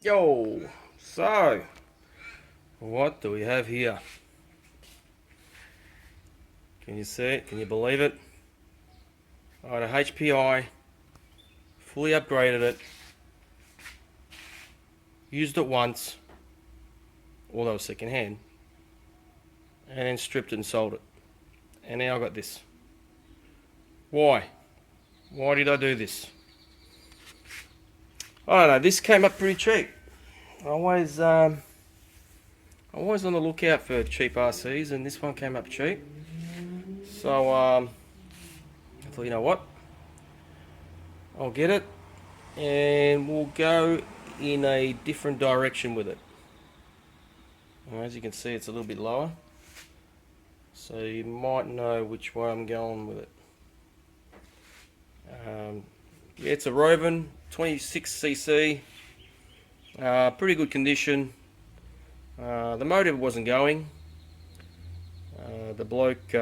Yo, so what do we have here? Can you see it? Can you believe it? I had a HPI, fully upgraded it, used it once, although second hand, and then stripped it and sold it. And now I got this. Why? Why did I do this? I don't know. This came up pretty cheap. Always on the lookout for cheap RCs, and this one came up cheap. So I thought, you know what? I'll get it, and we'll go in a different direction with it. As you can see, it's a little bit lower, so you might know which way I'm going with it. Yeah, it's a Rovan 26cc, pretty good condition. The motor wasn't going. The bloke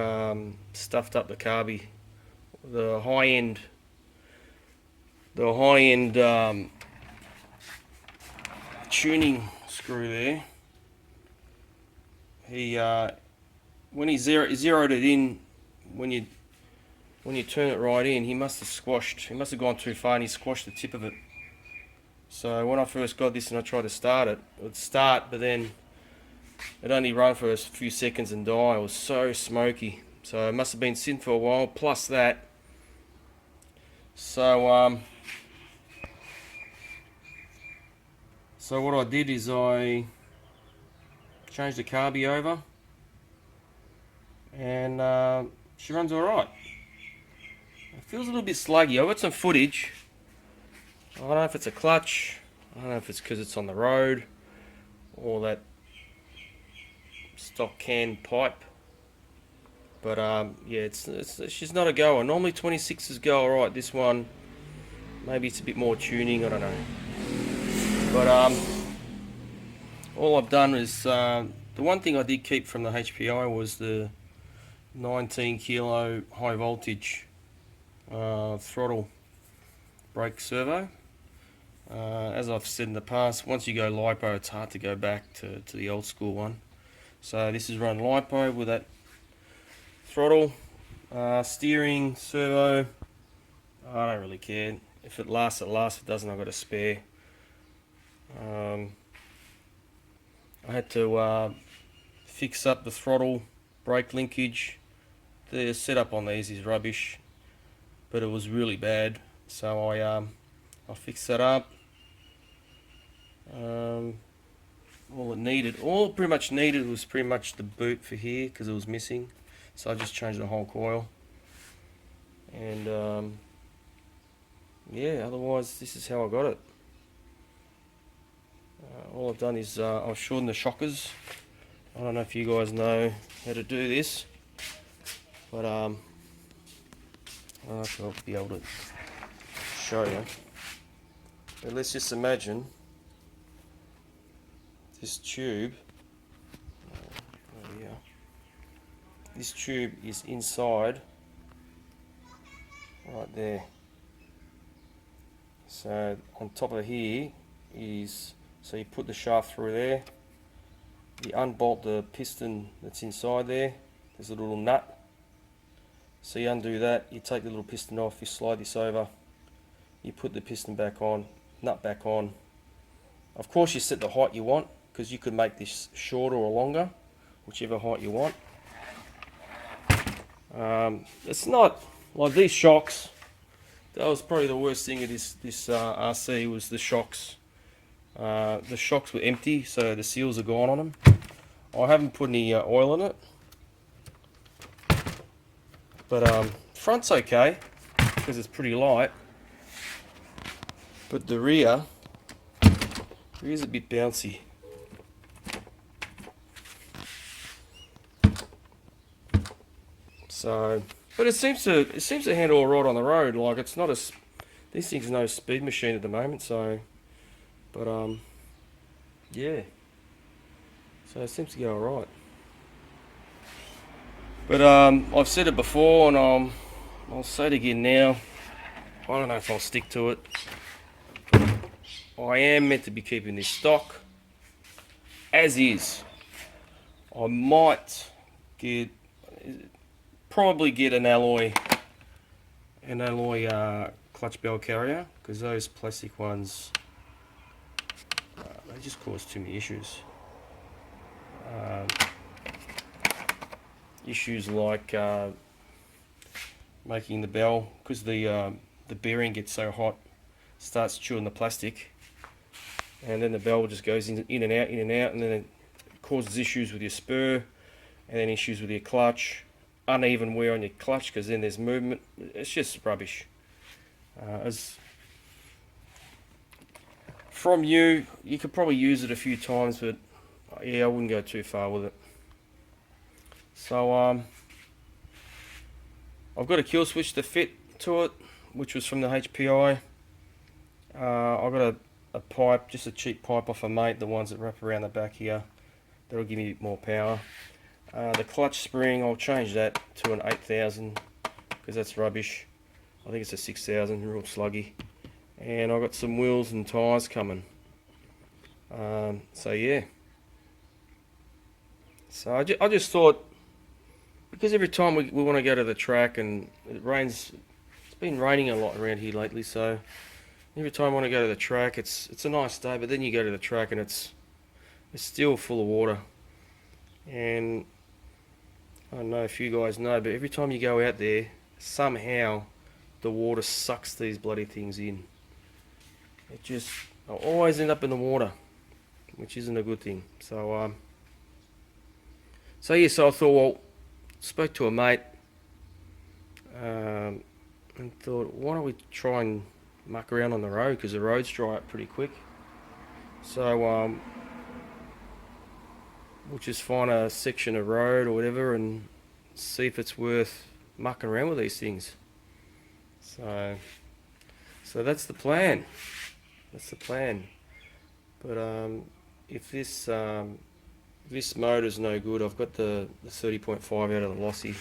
stuffed up the carby, the high end tuning screw there. He when he zeroed it in, when you turn it right in, he must have gone too far, and he squashed the tip of it. So when I first got this and I tried to start it, it would start, but then it only run for a few seconds and die. It was so smoky, so it must have been sitting for a while. Plus that, so what I did is I changed the carby over, and she runs all right. It feels a little bit sluggy. I've got some footage. I don't know if it's a clutch. I don't know if it's because it's on the road or that stock can pipe. But yeah, she's not a goer. Normally 26s go all right. This one, maybe it's a bit more tuning. I don't know. But all I've done is the one thing I did keep from the HPI was the 19 kilo high voltage throttle brake servo. As I've said in the past, once you go LiPo, it's hard to go back to the old school one. So this is run LiPo with that throttle, steering, servo. I don't really care. If it lasts, it lasts. If it doesn't, I've got a spare. I had to fix up the throttle brake linkage. The setup on these is rubbish, but it was really bad. So I fixed that up. All it pretty much needed was pretty much the boot for here, because it was missing. So I just changed the whole coil. And yeah, otherwise this is how I got it. All I've done is I've shortened the shockers. I don't know if you guys know how to do this, but I don't know if I'll be able to show you. But let's just imagine this tube. Yeah, this tube is inside, right there. So on top of here is, so you put the shaft through there. You unbolt the piston that's inside there. There's a little nut. So you undo that. You take the little piston off. You slide this over. You put the piston back on, nut back on. Of course, you set the height you want, because you could make this shorter or longer, whichever height you want. It's not like these shocks. That was probably the worst thing of this RC, was the shocks. The shocks were empty, so the seals are gone on them. I haven't put any oil in it, but front's okay because it's pretty light. But the rear is a bit bouncy. So, but it seems to handle all right on the road. Like, it's not this thing's no speed machine at the moment. So, but yeah. So it seems to go all right. But I've said it before, and I'll say it again now. I don't know if I'll stick to it. I am meant to be keeping this stock as is. I might probably get an alloy clutch bell carrier, because those plastic ones they just cause too many issues. Issues like making the bell, because the bearing gets so hot, starts chewing the plastic, and then the bell just goes in and out, and then it causes issues with your spur, and then issues with your clutch, uneven wear on your clutch, because then there's movement. It's just rubbish. As from you could probably use it a few times, but yeah, I wouldn't go too far with it. So I've got a kill switch to fit to it, which was from the HPI. I've got a pipe, just a cheap pipe off a mate, the ones that wrap around the back here. That'll give me a bit more power. The clutch spring, I'll change that to an 8000, because that's rubbish. I think it's a 6000, real sluggy. And I've got some wheels and tyres coming. So yeah. So I just thought, because every time we want to go to the track and it rains, it's been raining a lot around here lately, so every time I want to go to the track, it's a nice day, but then you go to the track and it's still full of water. And I don't know if you guys know, but every time you go out there, somehow the water sucks these bloody things in. I always end up in the water, which isn't a good thing. So yeah, so I thought, well, spoke to a mate, and thought, why don't we try and muck around on the road, because the roads dry up pretty quick. So we'll just find a section of road or whatever and see if it's worth mucking around with these things. So that's the plan. But if this motor's no good, I've got the 30.5 out of the lossy.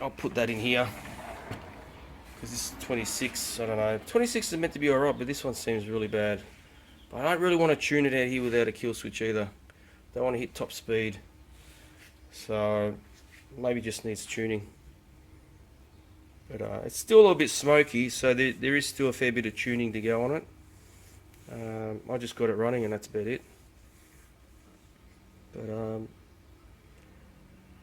I'll put that in here, because this is 26. I don't know, 26 is meant to be alright, but this one seems really bad. But I don't really want to tune it out here without a kill switch either. Don't want to hit top speed, so maybe just needs tuning. But it's still a little bit smoky, so there is still a fair bit of tuning to go on it. I just got it running and that's about it.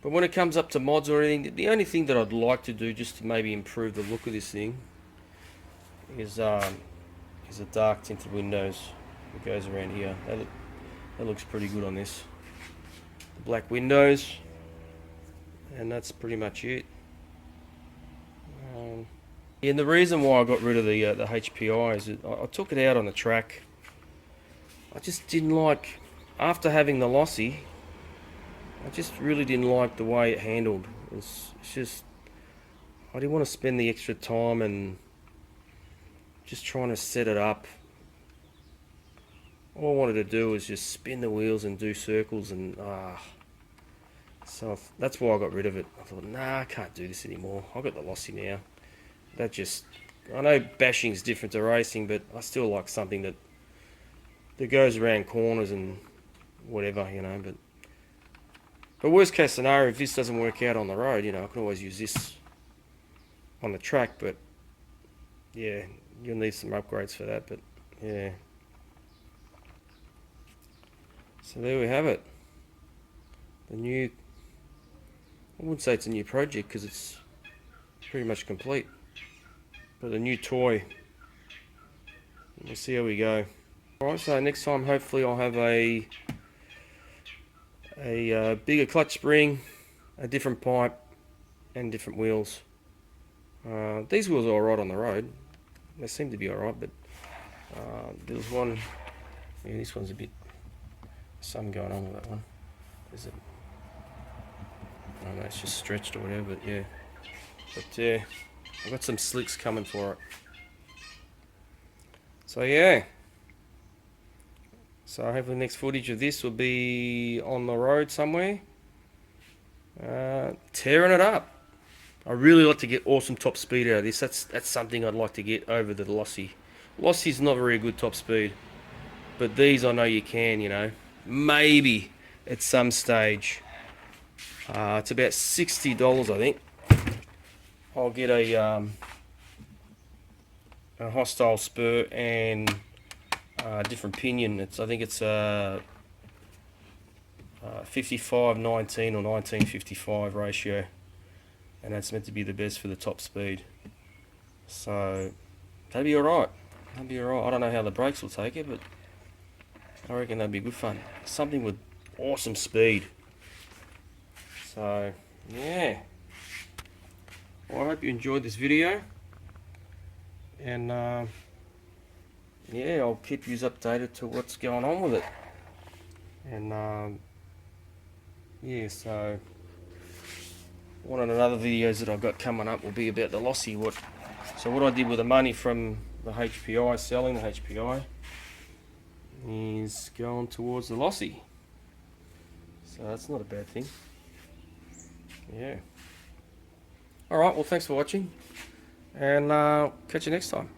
But when it comes up to mods or anything, the only thing that I'd like to do just to maybe improve the look of this thing is a dark tinted windows that goes around here. That looks pretty good on this. The black windows, and that's pretty much it. And the reason why I got rid of the HPI is that I took it out on the track. I just didn't like, after having the lossy, I just really didn't like the way it handled. It's just, I didn't want to spend the extra time and just trying to set it up. All I wanted to do was just spin the wheels and do circles, and so that's why I got rid of it. I thought, nah, I can't do this anymore. I've got the lossy now. That just, I know bashing's different to racing, but I still like something that goes around corners and whatever, you know. But worst case scenario, if this doesn't work out on the road, you know, I can always use this on the track. But yeah, you'll need some upgrades for that. But yeah, so there we have it. The new, I wouldn't say it's a new project because it's pretty much complete, but a new toy. We'll see how we go. Alright, so next time hopefully I'll have a bigger clutch spring, a different pipe, and different wheels. These wheels are alright on the road. They seem to be alright, but there was one, yeah, this one's a bit, something going on with that one. Is it? I don't know, it's just stretched or whatever, but yeah. But yeah, I've got some slicks coming for it. So yeah. So hopefully the next footage of this will be on the road somewhere. Tearing it up. I really like to get awesome top speed out of this. That's something I'd like to get over the lossy. Lossie's not very good top speed, but these I know you can, you know. Maybe at some stage. It's about $60, I think. I'll get a hostile spur and a different pinion. I think it's 55-19 or 19-55 ratio, and that's meant to be the best for the top speed. So that'd be alright. That'd be alright. I don't know how the brakes will take it, but I reckon that'd be good fun. Something with awesome speed. So yeah. Well, I hope you enjoyed this video, and yeah, I'll keep you updated to what's going on with it. And yeah, so one of the other videos that I've got coming up will be about the Lossie. So what I did with the money from the HPI, selling the HPI, is going towards the Lossie. So that's not a bad thing. Yeah. Alright, well thanks for watching, and catch you next time.